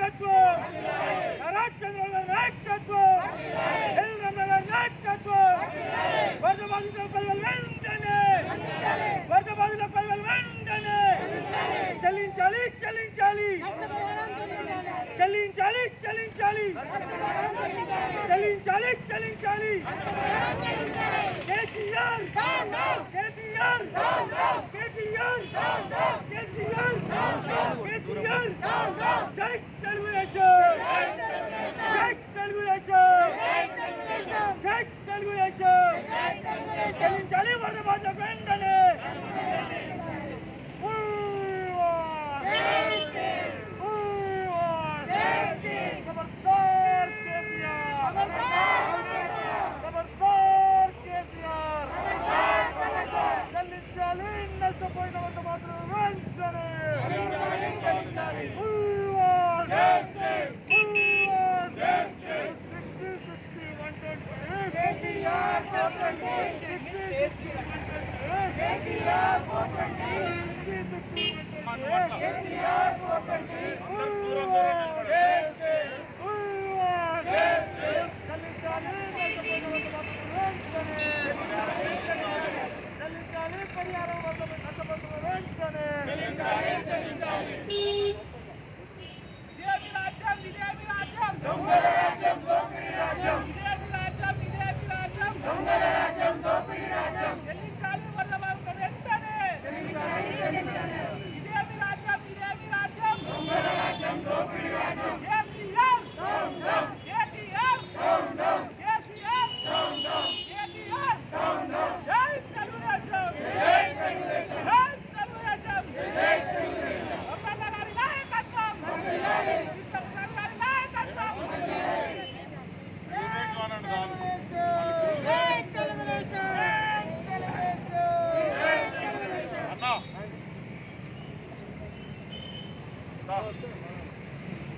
నాయకత్వం, చంద్రబాబు నాయకత్వం, నాయకత్వం, వరద బాధితులపై వెంటనే చెల్లించాలి చెల్లించాలి చెల్లించాలి చెల్లించాలి చెల్లించాలి చెల్లించాలి కేసీఆర్ కేటీఆర్ కేటీఆర్ కేసీఆర్ కేసీఆర్ జై తెలుగుదేశం జై తెలుగుదేశం జై తెలుగుదేశం చెల్లించాలి వరద బాధ వెంటనే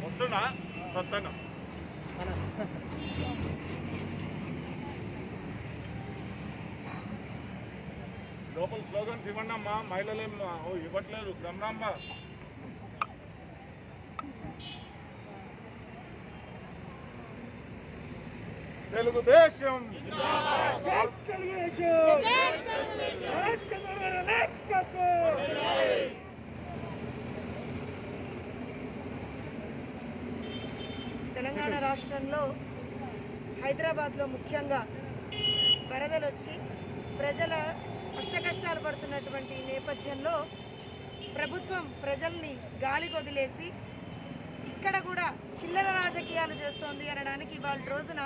వస్తున్నా సొంతంగా లోపల స్లోగన్స్ ఇవ్వండి అమ్మా, మహిళలేం ఇవ్వట్లేదు. బ్రహ్మాంబ తెలుగుదేశం తెలంగాణ రాష్ట్రంలో హైదరాబాద్లో ముఖ్యంగా వరదలు వచ్చి ప్రజల కష్టాలు పడుతున్నటువంటి నేపథ్యంలో ప్రభుత్వం ప్రజల్ని గాలి వదిలేసి ఇక్కడ కూడా చిల్లర రాజకీయాలు చేస్తోంది అనడానికి ఇవాళ రోజున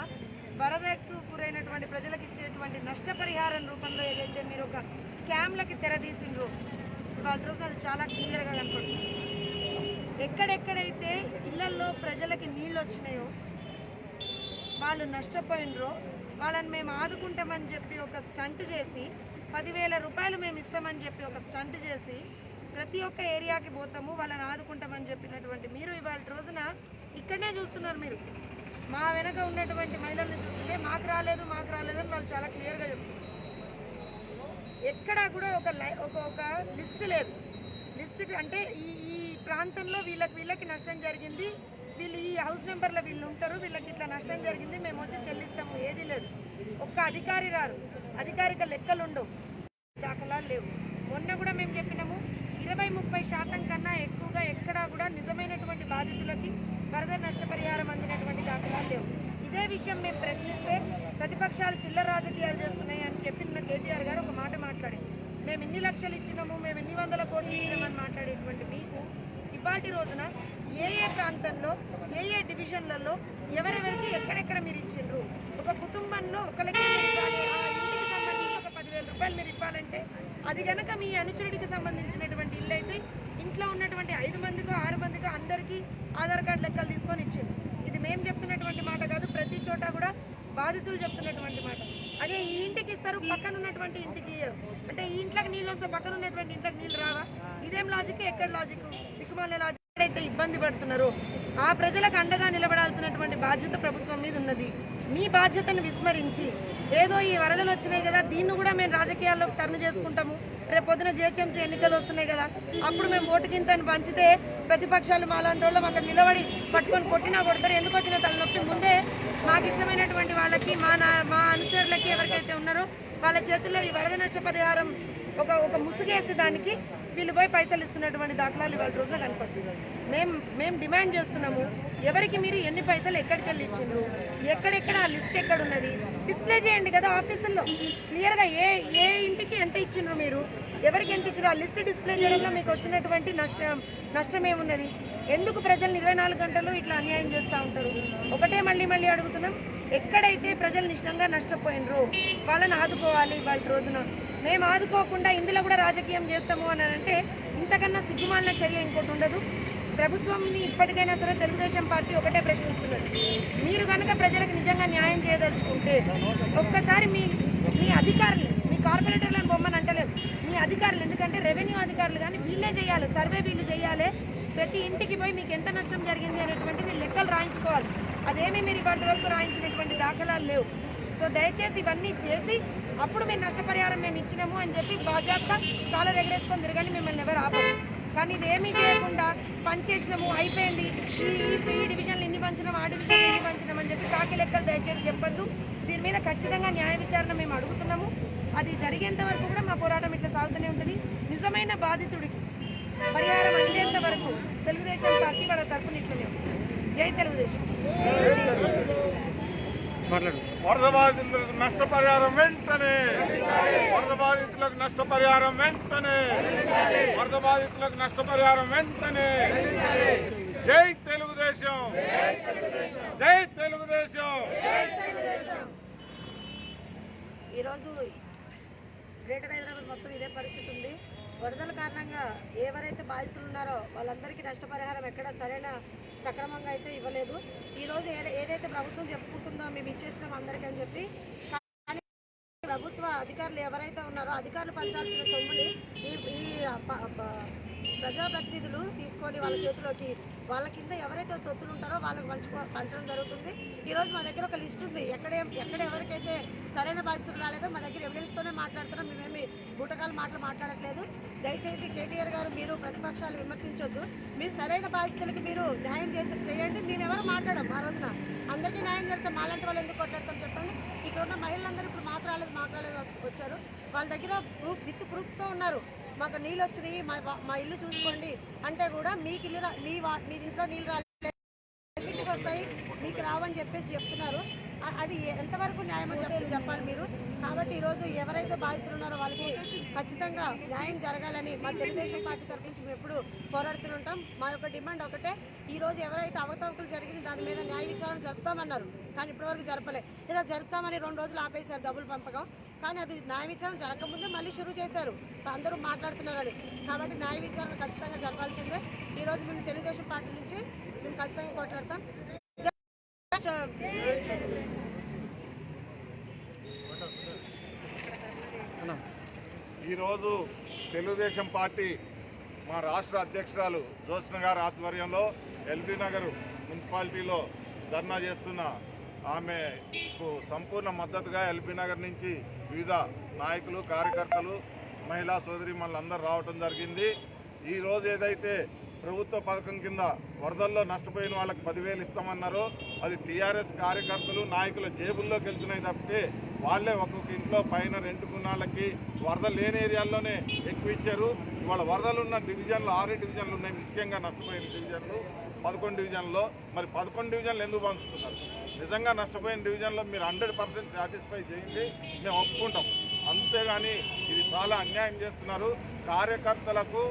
వరదకు గురైనటువంటి ప్రజలకు ఇచ్చేటువంటి నష్టపరిహారం రూపంలో ఏదైతే మీరు ఒక స్కామ్లకి తెరదీసిండ్రో ఇవాళ రోజున అది చాలా క్లియర్గా కనపడుతుంది. ఎక్కడెక్కడైతే ఇళ్లల్లో ప్రజలకి నీళ్ళు వచ్చినాయో వాళ్ళు నష్టపోయినరో వాళ్ళని మేము ఆదుకుంటామని చెప్పి ఒక స్టంట్ చేసి 10,000 రూపాయలు మేము ఇస్తామని చెప్పి ఒక స్టంట్ చేసి ప్రతి ఒక్క ఏరియాకి పోతాము వాళ్ళని ఆదుకుంటామని చెప్పినటువంటి మీరు ఇవాళ రోజున ఇక్కడనే చూస్తున్నారు. మీరు మా వెనక ఉన్నటువంటి మహిళల్ని చూస్తుంటే మాకు రాలేదు అని వాళ్ళు చాలా క్లియర్గా చెప్తున్నారు. ఎక్కడా కూడా ఒక లిస్ట్ లేదు. లిస్ట్ అంటే ఈ ప్రాంతంలో వీళ్ళకి నష్టం జరిగింది, వీళ్ళు ఈ హౌస్ నెంబర్లో వీళ్ళు ఉంటారు, వీళ్ళకి ఇట్లా నష్టం జరిగింది, మేము వచ్చి చెల్లిస్తాము, ఏది లేదు. ఒక్క అధికారి రారు, అధికారిక లెక్కలు ఉండవు, దాఖలాలు లేవు. మొన్న కూడా మేము చెప్పినాము 20-30% కన్నా ఎక్కువగా ఎక్కడా కూడా నిజమైనటువంటి బాధితులకి వరద నష్టపరిహారం అందినటువంటి దాఖలాలు లేవు. ఇదే విషయం మేము ప్రశ్నిస్తే ప్రతిపక్షాలు చిల్లర రాజకీయాలు చేస్తున్నాయి అని చెప్పిన కేటీఆర్ గారు ఒక మాట మాట్లాడింది. మేము ఇన్ని లక్షలు ఇచ్చినాము, మేము ఎన్ని వందల కోట్లు ఇచ్చినామని మాట్లాడేటువంటి మీకు ఇవాటి రోజున ఏ ప్రాంతంలో ఏ డివిజన్లలో ఎవరెవరికి ఎక్కడెక్కడ మీరు ఇచ్చిండ్రు, ఒక కుటుంబంలో ఒకరికి ఆ ఇంటికి సంబంధించి ఒక 10,000 రూపాయలు మీరు ఇవ్వాలంటే అది కనుక మీ అనుచరుడికి సంబంధించినటువంటి ఇల్లు అయితే ఇంట్లో ఉన్నటువంటి 5 మందికో 6 మందికో అందరికీ ఆధార్ కార్డు లెక్కలు తీసుకొని ఇచ్చింది. ఇది మేము చెప్తున్నటువంటి మాట కాదు, ప్రతి చోట కూడా బాధితులు చెప్తున్నటువంటి మాట. అదే ఈ ఇంటికి ఇస్తారు, పక్కన ఉన్నటువంటి ఇంటికి ఇయ్యరు. అంటే ఈ ఇంట్లోకి నీళ్ళు వస్తే పక్కన ఉన్నటువంటి ఇంట్లోకి నీళ్ళు రావా? ఇదేం లాజిక్? ఎక్కడ లాజిక్? దిక్కుమాలే లాజిక్. ఎక్కడైతే ఇబ్బంది పడుతున్నారో ఆ ప్రజలకు అండగా నిలబడాల్సినటువంటి బాధ్యత ప్రభుత్వం మీద ఉన్నది. మీ బాధ్యతను విస్మరించి ఏదో ఈ వరదలు వచ్చినాయి కదా, దీన్ని కూడా మేము రాజకీయాల్లో టర్న్ చేసుకుంటాము, రేపు పొద్దున జిహెచ్ఎంసీ ఎన్నికలు వస్తున్నాయి కదా, అప్పుడు మేము ఓటు గింతని పంచితే ప్రతిపక్షాలు మాలాంటి వాళ్ళం అక్కడ నిలబడి పట్టుకొని కొట్టినా కొడతారు. ఎందుకు వచ్చిన తలనొప్పి ముందే మాకు ఇష్టమైనటువంటి వాళ్ళకి మా అనుచరులకి ఎవరికైతే ఉన్నారో వాళ్ళ చేతుల్లో ఈ వరద నష్టపరిహారం ఒక ముసుగేసి దానికి వీళ్ళు పోయి పైసలు ఇస్తున్నటువంటి దాఖలాలు ఇవాళ రోజున కనపడుతుంది. మేము డిమాండ్ చేస్తున్నాము, ఎవరికి మీరు ఎన్ని పైసలు ఎక్కడికి వెళ్ళి ఇచ్చిండ్రు, ఎక్కడెక్కడ ఆ లిస్ట్ ఎక్కడ ఉన్నది డిస్ప్లే చేయండి కదా ఆఫీసుల్లో క్లియర్గా. ఏ ఇంటికి ఎంత ఇచ్చిండ్రు, మీరు ఎవరికి ఎంత ఇచ్చిండ్రు, ఆ లిస్ట్ డిస్ప్లే చేయడంలో మీకు వచ్చినటువంటి నష్టం ఏమున్నది? ఎందుకు ప్రజల్ని 24 గంటలు ఇట్లా అన్యాయం చేస్తూ ఉంటారు? ఒకటే మళ్ళీ అడుగుతున్నాం, ఎక్కడైతే ప్రజలు నిష్ఠంగా నష్టపోయినరో వాళ్ళని ఆదుకోవాలి. వాళ్ళ రోజున మేము ఆదుకోకుండా ఇందులో కూడా రాజకీయం చేస్తాము అని అంటే ఇంతకన్నా సిగ్గుమాలిన చర్య ఇంకోటి ఉండదు. ప్రభుత్వంని ఇప్పటికైనా సరే తెలుగుదేశం పార్టీ ఒకటే ప్రశ్నిస్తున్నది, మీరు కనుక ప్రజలకు నిజంగా న్యాయం చేయదలుచుకుంటే ఒక్కసారి మీ అధికారులు, మీ కార్పొరేటర్లను బొమ్మని అంటలేము, మీ అధికారులు, ఎందుకంటే రెవెన్యూ అధికారులు కానీ వీళ్ళే చేయాలి, సర్వే వీళ్ళు చేయాలి, ప్రతి ఇంటికి పోయి మీకు ఎంత నష్టం జరిగింది అనేటువంటిది లెక్కలు రాయించుకోవాలి. అదేమీ మీరు ఇవాటి వరకు రాయించినటువంటి దాఖలాలు లేవు. సో దయచేసి ఇవన్నీ చేసి అప్పుడు మీరు నష్టపరిహారం మేము ఇచ్చినాము అని చెప్పి బాజాబ్తా కాలర్ ఎగరేసుకొని తిరగండి, మిమ్మల్ని ఎవరు ఆపరు. కానీ ఇదేమీ చేయకుండా పనిచేసినాము అయిపోయింది, ఈ డివిజన్లు ఇన్ని పంచినాం, ఆ డివిజన్లు ఇన్ని పంచినాం అని చెప్పి కాకి లెక్కలు దయచేసి చెప్పొద్దు. దీని మీద ఖచ్చితంగా న్యాయ విచారణ మేము అడుగుతున్నాము. అది జరిగేంత వరకు కూడా మా పోరాటం ఇట్లా సాగుతూనే ఉంటుంది. నిజమైన బాధితుడికి పరిహారం అందేంత వరకు తెలుగుదేశం పార్టీ వాళ్ళ తరఫున ఇట్లనే ఉంది. జై తెలుగుదేశం. వరద బాధితులకు నష్టపరిహారం వెంటనే, వరద బాధితులకు నష్టపరిహారం వెంటనే, వరద బాధితులకు నష్టపరిహారం వెంటనే. జై తెలుగుదేశం, జై తెలుగుదేశం. ఈరోజు గ్రేటర్ హైదరాబాద్ మొత్తం ఇదే పరిస్థితి ఉంది. వరదల కారణంగా ఎవరైతే బాధితులు ఉన్నారో వాళ్ళందరికీ నష్టపరిహారం ఎక్కడ సక్రమంగా అయితే ఇవ్వలేదు. ఈరోజు ఏదైతే ప్రభుత్వం చెప్పుకుంటుందో మేము ఇచ్చేసినాం అందరికీ అని చెప్పి, కానీ ప్రభుత్వ అధికారులు ఎవరైతే ఉన్నారో అధికారులు పంచాల్సిన సొమ్ముని ఈ ప్రజాప్రతినిధులు తీసుకొని వాళ్ళ చేతిలోకి, వాళ్ళ కింద ఎవరైతే తొత్తులు ఉంటారో వాళ్ళకి పంచడం జరుగుతుంది. ఈరోజు మా దగ్గర ఒక లిస్ట్ ఉంది, ఎక్కడ ఎవరికైతే సరైన బాధ్యతలు రాలేదో మా దగ్గర ఎవిడెన్స్తోనే మాట్లాడుతున్నాం, మేమేమి బూటకాల మాటలు మాట్లాడట్లేదు. దయచేసి కేటీఆర్ గారు మీరు ప్రతిపక్షాలు విమర్శించొద్దు, మీరు సరైన బాధ్యతలకు మీరు న్యాయం చేయండి. మేము ఎవరు మాట్లాడాం ఆ రోజున, అందరికీ న్యాయం చేస్తాం, మాలాంటి వాళ్ళు ఎందుకు కొట్లాడతాం చెప్పండి. ఇక్కడ ఉన్న మహిళలందరూ ఇప్పుడు మాట్లాడలేదు వచ్చారు, వాళ్ళ దగ్గర విత్ ప్రూఫ్స్తో ఉన్నారు. మాకు నీళ్ళు వచ్చినాయి, మా ఇల్లు చూసుకోండి అంటే కూడా మీకు ఇల్లు మీ ఇంట్లో నీళ్ళు రాలేదు, ఇంటికి వస్తాయి మీకు రావని చెప్పేసి చెప్తున్నారు. అది ఎంతవరకు న్యాయమో చెప్పాలి మీరు. కాబట్టి ఈరోజు ఎవరైతే బాధితులు ఉన్నారో వాళ్ళకి ఖచ్చితంగా న్యాయం జరగాలని మా తెలుగుదేశం పార్టీ తరఫు నుంచి మేము ఎప్పుడు పోరాడుతుంటాం. మా యొక్క డిమాండ్ ఒకటే, ఈరోజు ఎవరైతే అవకతవకలు జరిగింది దాని మీద న్యాయ విచారణ జరుపుతామన్నారు, కానీ ఇప్పటివరకు జరపలే. ఏదో జరుపుతామని 2 రోజులు ఆపేశారు డబ్బులు పంపకం, కానీ అది న్యాయ విచారణ జరగకముందే మళ్ళీ షురూ చేశారు, అందరూ మాట్లాడుతున్నారు. కాబట్టి న్యాయ విచారణ ఖచ్చితంగా జరపాల్సిందే. ఈరోజు మేము తెలుగుదేశం పార్టీ నుంచి మేము ఖచ్చితంగా పోట్లాడతాం. ఈరోజు తెలుగుదేశం పార్టీ మా రాష్ట్ర అధ్యక్షురాలు జ్యోత్స్న గారి ఆధ్వర్యంలో ఎల్బీ నగర్ మున్సిపాలిటీలో ధర్నా చేస్తున్న ఆమెకు సంపూర్ణ మద్దతుగా ఎల్బీ నగర్ నుంచి వివిధ నాయకులు, కార్యకర్తలు, మహిళా సోదరీమణులందరూ రావడం జరిగింది. ఈరోజు ఏదైతే ప్రభుత్వ పథకం కింద వరదల్లో నష్టపోయిన వాళ్ళకి 10,000 ఇస్తామన్నారో అది టీఆర్ఎస్ కార్యకర్తలు, నాయకుల జేబుల్లోకి వెళ్తున్నాయి తప్పితే వాళ్ళే ఒక్కొక్క ఇంట్లో పైన రెంటుకున్న వాళ్ళకి వరద లేని ఏరియాల్లోనే ఎక్కువ ఇచ్చారు. ఇవాళ వరదలు ఉన్న డివిజన్లు 6 డివిజన్లు ఉన్నాయి, ముఖ్యంగా నష్టపోయిన డివిజన్లు 11 డివిజన్లో. మరి 11 డివిజన్లు ఎందుకు పంచుతున్నారు? నిజంగా నష్టపోయిన డివిజన్లో మీరు 100% సాటిస్ఫై చేయండి, మేము ఒప్పుకుంటాం. అంతేగాని ఇది చాలా అన్యాయం చేస్తున్నారు. కార్యకర్తలకు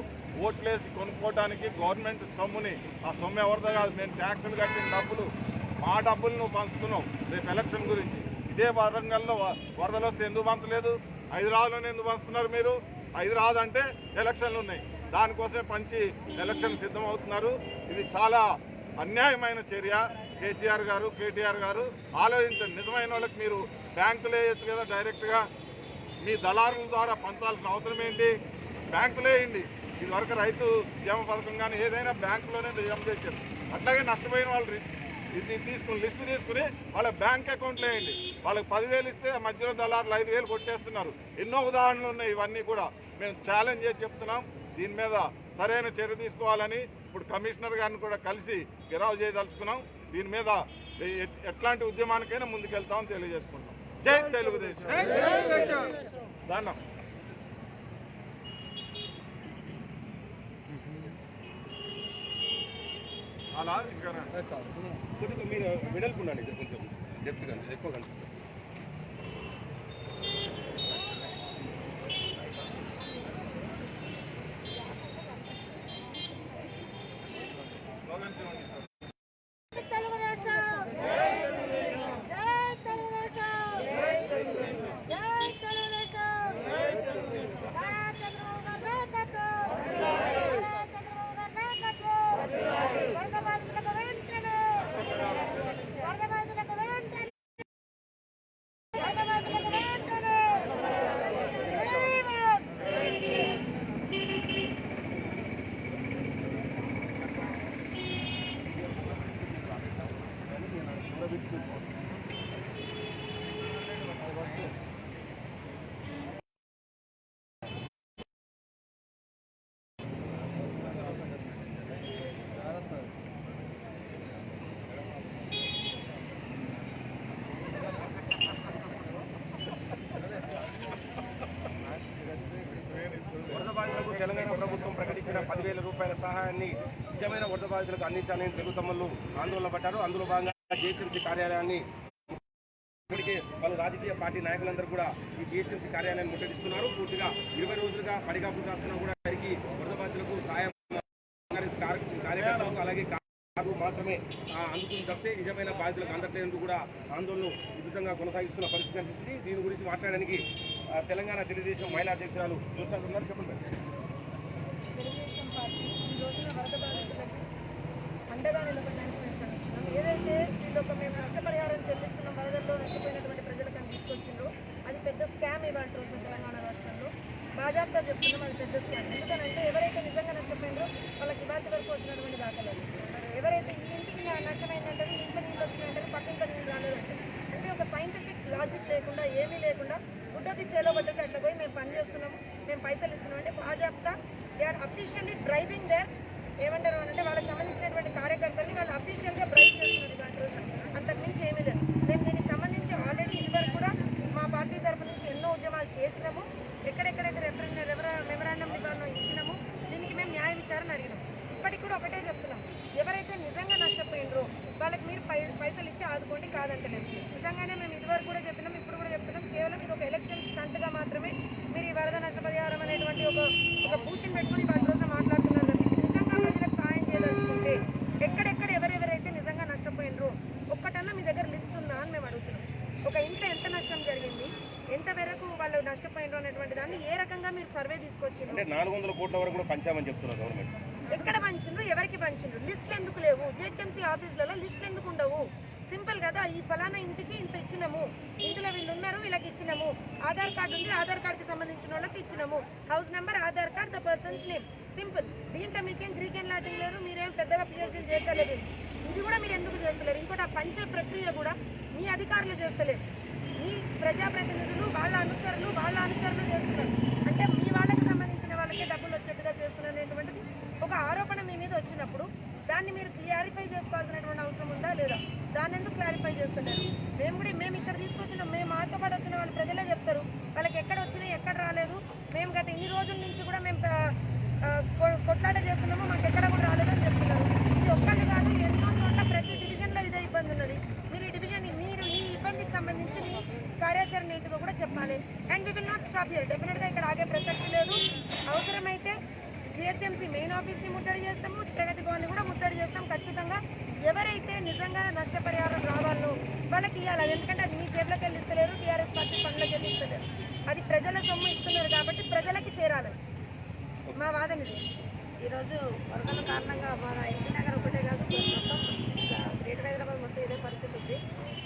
ఓట్లేసి కొనుక్కోవడానికి గవర్నమెంట్ సొమ్ముని, ఆ సొమ్ము ఎవరిదో కాదు, నేను ట్యాక్సులు కట్టిన డబ్బులు, మా డబ్బులు నువ్వు పంచుతున్నావు రేపు ఎలక్షన్ గురించి. ఇదే వరంగల్లో వరదలు వస్తే ఎందుకు పంచలేదు? హైదరాబాద్లోనే ఎందుకు పంచుతున్నారు మీరు? హైదరాబాద్ అంటే ఎలక్షన్లు ఉన్నాయి, దానికోసమే పంచి ఎలక్షన్ సిద్ధమవుతున్నారు. ఇది చాలా అన్యాయమైన చర్య. కేసీఆర్ గారు, కేటీఆర్ గారు ఆలోచించండి. నిజమైన వాళ్ళకి మీరు బ్యాంకులు వేయచ్చు కదా డైరెక్ట్గా, మీ దళారుల ద్వారా పంచాల్సిన అవసరం ఏంటి? బ్యాంకులు వేయండి. ఇదివరకు రైతు జమ పథకం కానీ ఏదైనా బ్యాంకులోనే జమ చేశారు. అట్లాగే నష్టపోయిన వాళ్ళు ఇది తీసుకుని లిస్టు తీసుకుని వాళ్ళ బ్యాంక్ అకౌంట్లో వేయండి. వాళ్ళకి 10,000 ఇస్తే మధ్యలో దళారులు 5,000 కొట్టేస్తున్నారు. ఎన్నో ఉదాహరణలు ఉన్నాయి. ఇవన్నీ కూడా మేము ఛాలెంజ్ చేసి చెప్తున్నాం. దీని మీద సరైన చర్య తీసుకోవాలని ఇప్పుడు కమిషనర్ గారిని కూడా కలిసి గిరావు చేయదలుచుకున్నాం. దీని మీద ఎట్లాంటి ఉద్యమానికైనా ముందుకెళ్తామని తెలియజేసుకుంటాం. జై తెలుగుదేశం. దండం. అలా ఇంకా కొద్దిగా మీరు వెడల్పున్నాను ఇది కొంచెం డెప్త్ కానీ ఎక్కువ కనిపిస్తుంది. వరద బాధితులకు తెలంగాణ ప్రభుత్వం ప్రకటించిన 10,000 రూపాయల సహాయాన్ని నిజమైన వరద బాధితులకు అందించాలని తెలుగు తమ్ముళ్ళు ఆందోళన పడ్డారు. అందులో భాగంగా జిహెచ్ఎంసీ కార్యాలయాన్ని ఇప్పటికే పలు రాజకీయ పార్టీ నాయకులందరూ కూడా ఈ జిహెచ్ఎంసీ కార్యాలయాన్ని ముట్టడిస్తున్నారు. పూర్తిగా 20 రోజులుగా పడిగాపులు కాస్తున్నా కూడా వారికి వరద బాధితులకు సహాయం కార్యకర్తలకు అలాగే కాదు మాత్రమే అందుకుని తప్పితే నిజమైన బాధితులకు అందట్లేందుకు కూడా ఆందోళన విధంగా కొనసాగిస్తున్న పరిస్థితి కనిపిస్తుంది. దీని గురించి మాట్లాడడానికి తెలంగాణ తెలుగుదేశం మహిళా అధ్యక్షురాలు చూస్తున్నారు. చెప్పండి. తెలుగుదేశం పార్టీ ఈ రోజున వరద బాధితులకి అండగా నిలబడడానికి మేము కనిపిస్తున్నాం. ఏదైతే వీళ్ళొక మేము నష్టపరిహారం చెల్లిస్తున్నాం వరదల్లో నష్టపోయినటువంటి ప్రజలకు తీసుకొచ్చిండ్రో అది పెద్ద స్కామ్ ఇవాళ రోజున తెలంగాణ రాష్ట్రంలో బాజాప్తా చెప్తున్నాం. అది పెద్ద స్కామ్. ఎందుకంటే ఎవరైతే నిజంగా నష్టపోయినరో వాళ్ళకి ఇవాటి వరకు వచ్చినటువంటి దాఖలాలు, ఎవరైతే ఈ ఇంటికి నష్టమైందంటే ఇంట్లో నీళ్ళు వచ్చినాయంటే పక్కింట్లో నీళ్ళు రాలేదంటే, అంటే ఒక సైంటిఫిక్ లాజిక్ లేకుండా ఏమీ లేకుండా గుడ్డది చేలోబట్టట్టు అట్లా పోయి మేము పని చేస్తున్నాము, మేము పైసలు ఇస్తున్నాం అంటే బాజాప్తా they are officially driving there ఏమంటారు అంటే వాళ్ళకి సంబంధించినటువంటి కార్యకర్తల్ని వాళ్ళు అఫీషియల్గా డ్రైవ్ చేస్తున్నారు. దాంట్లో అంతకుమించి ఏమీ లేదు. మేము దీనికి సంబంధించి ఆల్రెడీ ఇదివరకు కూడా మా పార్టీ తరఫు నుంచి ఎన్నో ఉద్యమాలు చేసినాము. ఎక్కడెక్కడైతే మెమరాండం ఇచ్చినాము. దీనికి మేము న్యాయ విచారణ అడిగినాము. ఇప్పటికి కూడా ఒకటే చెప్తున్నాం, ఎవరైతే నిజంగా నష్టపోయినరో వాళ్ళకి మీరు పైసలు ఇచ్చి ఆదుకోండి, కాదంటలేదు. నిజంగానే మేము ఇదివరకు కూడా చెప్పినాం, ఇప్పుడు కూడా చెప్తున్నాం. కేవలం ఇది ఒక ఎలక్షన్ స్టంట్గా మాత్రమే మీరు ఈ వరద నష్టపరిహారం అనేటువంటి ఒక భూషణ పెట్టుకుని వాటి రోజున మాట్లాడుతున్నారు. నిజంగా ప్రజలకు సహాయం చేయదలుచుకుంటే ఎక్కడెక్కడ ఎవరెవరైతే నిజంగా నష్టపోయినరో ఒక్కటన్నా మీ దగ్గర లిస్ట్ ఉందా అని మేము అడుగుతున్నాం. ఒక ఇంట్లో ఎంత నష్టం జరిగింది, ఎంత వరకు వాళ్ళు నష్టపోయినరో అనేటువంటి దాన్ని ఏ రకంగా మీరు సర్వే తీసుకొచ్చిండ్రు? అంటే 400 కోట్ల వరకు కూడా పంచామని చెప్తున్నారు గవర్నమెంట్. ఎక్కడ పంచిండ్రు, ఎవరికి పంచిండ్రు, లిస్టులు ఎందుకు లేవు? జిహెచ్ఎంసీ ఆఫీసులలో లిస్టులు ఎందుకు ఉండవు? సింపుల్ కదా, ఈ ఫలానా ఇంటికి ఇంత ఇచ్చినాము, ఇందులో వీళ్ళు ఉన్నారు వీళ్ళకి ఇచ్చినాము, ఆధార్ కార్డు ఉంది ఆధార్ కార్డుకి సంబంధించిన వాళ్ళకి ఇచ్చినాము, house number Aadhaar card the persons name, simple. దీంట్లో మీకేం గ్రీక్ అండ్ లాటిన్ లేదు, మీరేం పెద్దగా పిహెచ్డీ చేయలేదు. ఇది కూడా మీరు ఎందుకు చేస్తలేరు? ఇంకోటి ఆ పంచే ప్రక్రియ కూడా మీ అధికారులు చేస్తలేరు, మీ ప్రజాప్రతినిధులు వాళ్ళ అనుచరులు చేస్తున్నారు. అంటే మీ వాళ్ళకి సంబంధించిన వాళ్ళకే డబ్బులు వచ్చేట్టుగా చేస్తున్నారు అనేటువంటిది ఒక ఆరోపణ మీ మీద వచ్చినప్పుడు దాన్ని మీరు క్లారిఫై చేసుకోవాల్సినటువంటి అవసరం ఉందా లేదా? దాన్ని ఎందుకు క్లారిఫై చేస్తున్నారు? మేము ఇక్కడ తీసుకొచ్చిన మేము మాతో పాటు వచ్చిన వాళ్ళు ప్రజలే చెప్తారు వాళ్ళకి ఎక్కడ వచ్చినాయి ఎక్కడ రాలేదు. మేము గత ఇన్ని రోజుల నుంచి కూడా మేము కొట్లాట చేస్తున్నాము, మాకు ఎక్కడ కూడా రాలేదని చెప్తున్నారు. ఇది ఒక్కళ్ళు కాదు, ఎన్నో చోట్ల ప్రతి డివిజన్లో ఇదే ఇబ్బంది ఉన్నది. మీరు ఈ డివిజన్ మీరు ఈ ఇబ్బందికి సంబంధించి మీ కార్యాచరణ ఏంటిదో కూడా చెప్పాలి. And we will not stop here. డెఫినెట్గా ఇక్కడ ఆగే ప్రసక్తి లేదు. అవసరమైతే జిహెచ్ఎంసీ మెయిన్ ఆఫీస్ని ముట్టడి చేస్తాము, ప్రగతి భవన్ని కూడా ముట్టడి చేస్తాం. ఖచ్చితంగా ఎవరైతే నిజంగా నష్టపరిహారం రావాలో వాళ్ళకి ఇవ్వాలి. అది ఎందుకంటే అది మీ జేబులోకి వెళ్ళి ఇస్తలేరు, టీఆర్ఎస్ పార్టీ పనులకు వెళ్ళి ఇస్తలేరు. అది ప్రజల సొమ్ము ఇస్తున్నారు కాబట్టి ప్రజలకి చేరాలి. మా వాదన ఇది. ఈరోజు వరదల కారణంగా మన ఎల్బీ నగర్ ఒకటే కాదు, మొత్తం గ్రేటర్ హైదరాబాద్ మొత్తం ఇదే పరిస్థితి ఉంది.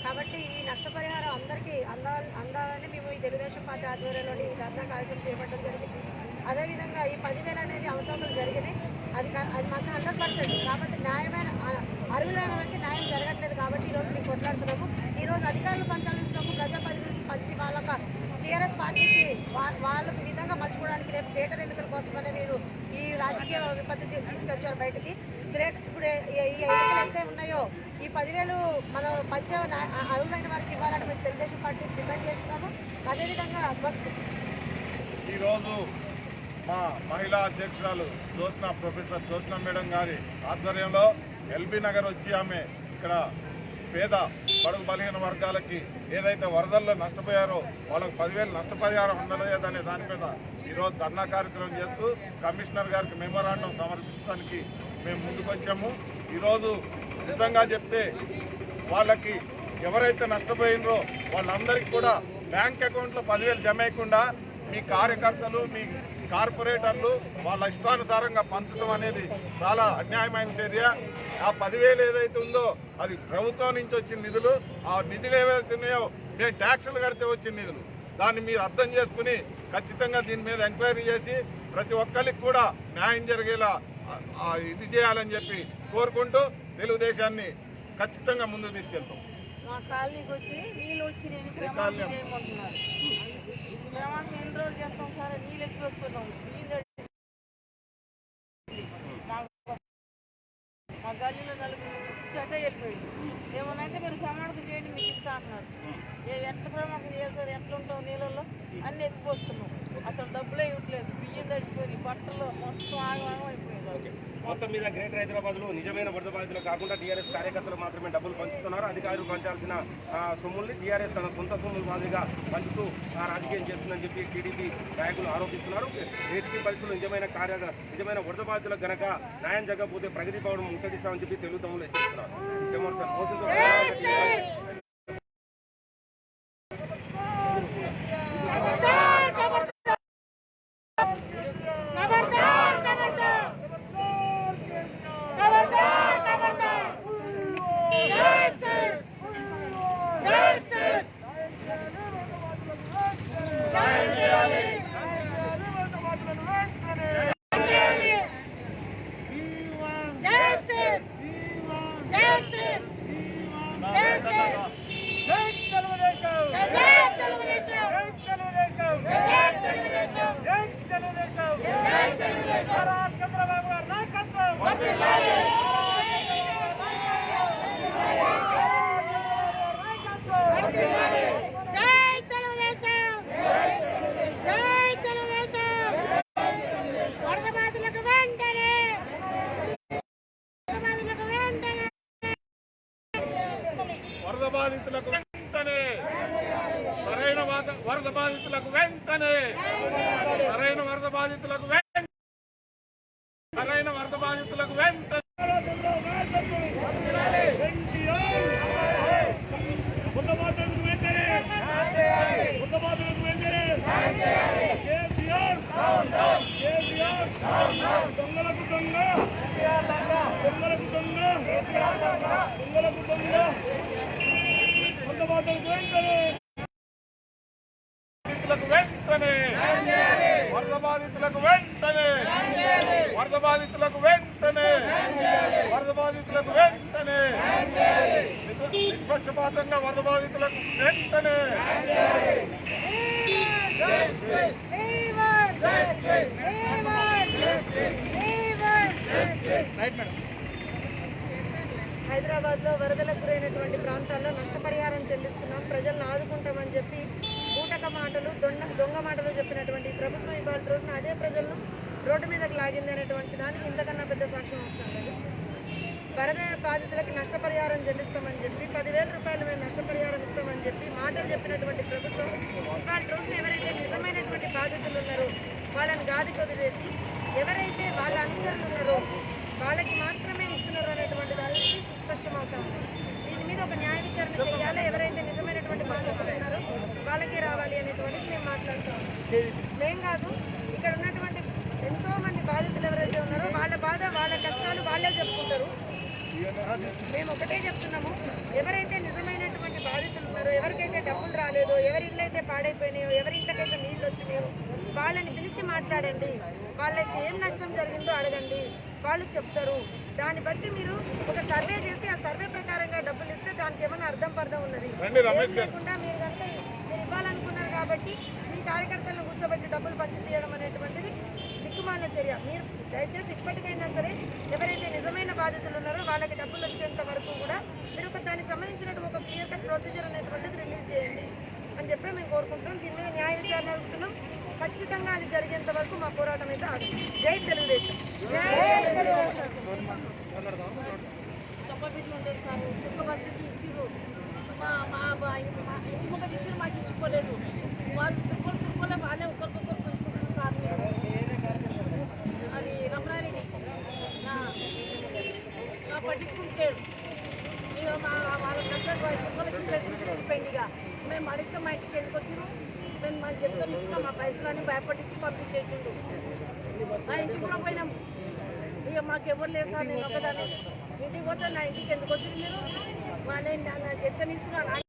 కాబట్టి ఈ నష్టపరిహారం అందరికీ అందాలని మేము ఈ తెలుగుదేశం పార్టీ ఆధ్వర్యంలోని ధర్నా కార్యక్రమం చేపట్టడం జరిగింది. అదేవిధంగా ఈ 10,000 అనేవి అవతవకలు జరిగినాయి. అది మాత్రం 100%. కాబట్టి న్యాయమైన అర్హులైన వారికి న్యాయం జరగట్లేదు. కాబట్టి ఈరోజు మేము కొట్లాడుతున్నాము. ఈరోజు అధికారులు పంచాల్సిన సొమ్ము ప్రజాప్రతినిధులు పంచి వాళ్ళకి టీఆర్ఎస్ పార్టీకి వాళ్ళకి విధంగా మలుచుకోవడానికి రేపు గ్రేటర్ ఎన్నికల కోసమనే మీరు ఈ రాజకీయ విపత్తు తీసుకొచ్చారు బయటికి. ఇప్పుడు ఈ ఎన్నికలు అయితే ఉన్నాయో ఈ 10,000 మన పంచే అర్హులైన వారికి ఇవ్వాలని మేము తెలుగుదేశం పార్టీ డిమాండ్ చేస్తున్నాము. అదేవిధంగా ఈరోజు మా మహిళా అధ్యక్షురాలు ప్రొఫెసర్ జ్యోత్స్న మేడం గారి ఆధ్వర్యంలో ఎల్బీ నగర్ వచ్చి ఆమె ఇక్కడ పేద బడుగు బలహీన వర్గాలకి ఏదైతే వరదల్లో నష్టపోయారో వాళ్ళకు 10,000 నష్టపరిహారం అందలేదనే దాని మీద ఈరోజు ధర్నా కార్యక్రమం చేస్తూ కమిషనర్ గారికి మెమోరాండం సమర్పించడానికి మేము ముందుకొచ్చాము. ఈరోజు నిజంగా చెప్తే వాళ్ళకి ఎవరైతే నష్టపోయినరో వాళ్ళందరికీ కూడా బ్యాంక్ అకౌంట్లో 10,000 జమ అయ్యకుండా మీ కార్యకర్తలు మీ కార్పొరేటర్లు వాళ్ళ ఇష్టానుసారంగా పంచడం అనేది చాలా అన్యాయమైన చర్య. ఆ 10,000 ఏదైతే ఉందో అది ప్రభుత్వం నుంచి వచ్చిన నిధులు. ఆ నిధులు ఏవైతే ఉన్నాయో మేము ట్యాక్సులు కడితే వచ్చిన నిధులు. దాన్ని మీరు అర్థం చేసుకుని ఖచ్చితంగా దీని మీద ఎంక్వైరీ చేసి ప్రతి ఒక్కరికి కూడా న్యాయం జరిగేలా ఇది చేయాలని చెప్పి కోరుకుంటూ తెలుగుదేశాన్ని ఖచ్చితంగా ముందుకు తీసుకెళ్తాం. మా కాలనీకి వచ్చి నీళ్ళు వచ్చి నేను చేయమంటున్నారు. ప్రమాణం ఎన్ని రోజులు చేస్తాం సార్, నీళ్ళు ఎక్కువ వస్తున్నాం. మా గల్లీలో నలుగురు చెడ్డ వెళ్ళిపోయింది. ఏమనంటే మీరు ప్రమాణం చేయండి మీకు ఇస్తా అన్నారు. ఎట్లా ప్రమాణం చేస్తారు, ఎట్లా ఉంటాం నీళ్ళల్లో అన్నీ ఎత్తిపోస్తున్నాం. అసలు డబ్బులే ఇవ్వట్లేదు. బియ్యం తడిచిపోయి బట్టలు మొత్తం ఆగం అయిపోయింది. మొత్తం మీద గ్రేటర్ హైదరాబాద్లో నిజమైన వరద బాధితులు కాకుండా టీఆర్ఎస్ కార్యకర్తలు మాత్రమే డబ్బులు పంచుతున్నారు. అధికారులు పంచాల్సిన సొమ్ముల్ని టీఆర్ఎస్ తన సొంత సొమ్ములు మాదిరిగా పంచుతూ రాజకీయం చేస్తుందని చెప్పి టీడీపీ నాయకులు ఆరోపిస్తున్నారు. ఏపీ పరిస్థితులు నిజమైన వరద బాధితులకు గనక న్యాయం జరగకపోతే ప్రగతి భవనం ముట్టడిస్తామని చెప్పి తెలుగు తమ్ముళ్ళు హెచ్చరిస్తున్నారు. బాధితులకు వెంటనే సరైన వరద బాధితులకు వెంటనే సరైన వరద బాధితులకు వెంటనే నిష్పక్షపాతంగా వరద బాధితులకు వెంటనే హైదరాబాద్లో వరదలకు గురైనటువంటి ప్రాంతాల్లో నష్టపరిహారం చెల్లిస్తున్నాం, ప్రజలను ఆదుకుంటామని చెప్పి బూటక మాటలు దొంగ మాటలు చెప్పినటువంటి ప్రభుత్వం ఇవాళ రోజున అదే ప్రజలను రోడ్డు మీదకి లాగింది అనేటువంటి దానికి ఇంతకన్నా పెద్ద సాక్ష్యం వస్తుంది. వరద బాధితులకి నష్టపరిహారం చెల్లిస్తామని చెప్పి 10,000 రూపాయలు మేము నష్టపరిహారం ఇస్తామని చెప్పి మాటలు చెప్పినటువంటి ప్రభుత్వం ఇవాళ రోజున ఎవరైతే నిజమైనటువంటి బాధితులు ఉన్నారో వాళ్ళని గాదికి వదిలేసి ఎవరైతే వాళ్ళ అనుచరులు ఉన్నారో వాళ్ళకి మాత్రమే ఇస్తున్నారు అనేటువంటి దానికి సుస్పష్టమవుతాం. దీని మీద ఒక న్యాయ విచారణ చేయాలి. ఎవరైతే నిజమైనటువంటి బాధితులు ఉన్నారో వాళ్ళకి రావాలి అనేటువంటిది మేము మాట్లాడుతాం. మేం కాదు, ఇక్కడ ఉన్నటువంటి ఎంతో మంది బాధితులు ఎవరైతే ఉన్నారో వాళ్ళ బాధ వాళ్ళ కష్టాలు వాళ్ళే చెప్పుకుంటారు. మేము ఒకటే చెప్తున్నాము, ఎవరైతే నిజమైనటువంటి బాధితులు ఉన్నారో, ఎవరికైతే డబ్బులు రాలేదో, ఎవరి ఇళ్ళైతే పాడైపోయినాయో, ఎవరి ఇంట్లోకైతే నీళ్ళు వచ్చినాయో వాళ్ళని పిలిచి మాట్లాడండి, వాళ్ళకి ఏం నష్టం జరిగిందో అడగండి, వాళ్ళు చెప్తారు. దాన్ని బట్టి మీరు ఒక సర్వే చేసి ఆ సర్వే ప్రకారంగా డబ్బులు ఇస్తే దానికి ఏమైనా అర్థం పర్థం ఉన్నది. ఏం లేకుండా మీరు కనుక మీరు ఇవ్వాలనుకున్నారు కాబట్టి ఈ కార్యకర్తలను కూర్చోబెట్టి డబ్బులు పంచి తీయడం అనేటువంటిది దిక్కుమాలిన చర్య. మీరు దయచేసి ఇప్పటికైనా సరే ఎవరైతే నిజమైన బాధితులు ఉన్నారో వాళ్ళకి డబ్బులు వచ్చేంత వరకు కూడా మీరు దానికి సంబంధించినటువంటి ఒక క్లియర్ కట్ ప్రొసీజర్ అనేటువంటిది రిలీజ్ చేయండి అని చెప్పి మేము కోరుకుంటున్నాం. దీని మీద న్యాయ విచారణ జరుగుతున్నాం. ఖచ్చితంగా అది జరిగేంత వరకు మా పోరాటం అయితే ఆగదు. జై తెలుగుదేశం. చప్పబిడ్లు ఉండేది సార్, ఒక్కొక్క బస్తీకి ఇచ్చిర్రు. మా ఇంటి ఒకటి ఇచ్చిర్రు, మాకు ఇచ్చిపోలేదు. వాళ్ళు తిరుపతి వాళ్ళే ఒకరికొకరు పెంచుకుంటారు సార్. మీరు అది రమణారెడ్డి పట్టించుకుంటాడు. ఇక వాళ్ళ తిరుపతికి ఇచ్చేసి వెళ్ళిపోయింది. ఇక మేము అడిగితే మా ఇంటికి ఎందుకు వచ్చినాం, మేము మా చెప్తాను ఇస్తున్నాం, మా పైసలన్నీ భయపట్టించి పంపించేసిండు. మా ఇంటికి కూడా పోయినాం. ఇక మాకు ఎవరు లేదు సార్, నేను ఒకదాన్ని ఇంటికి పోతే నా ఇంటికి ఎందుకు వచ్చింది మీరు, నేను చెప్తాను ఇస్తున్నాను.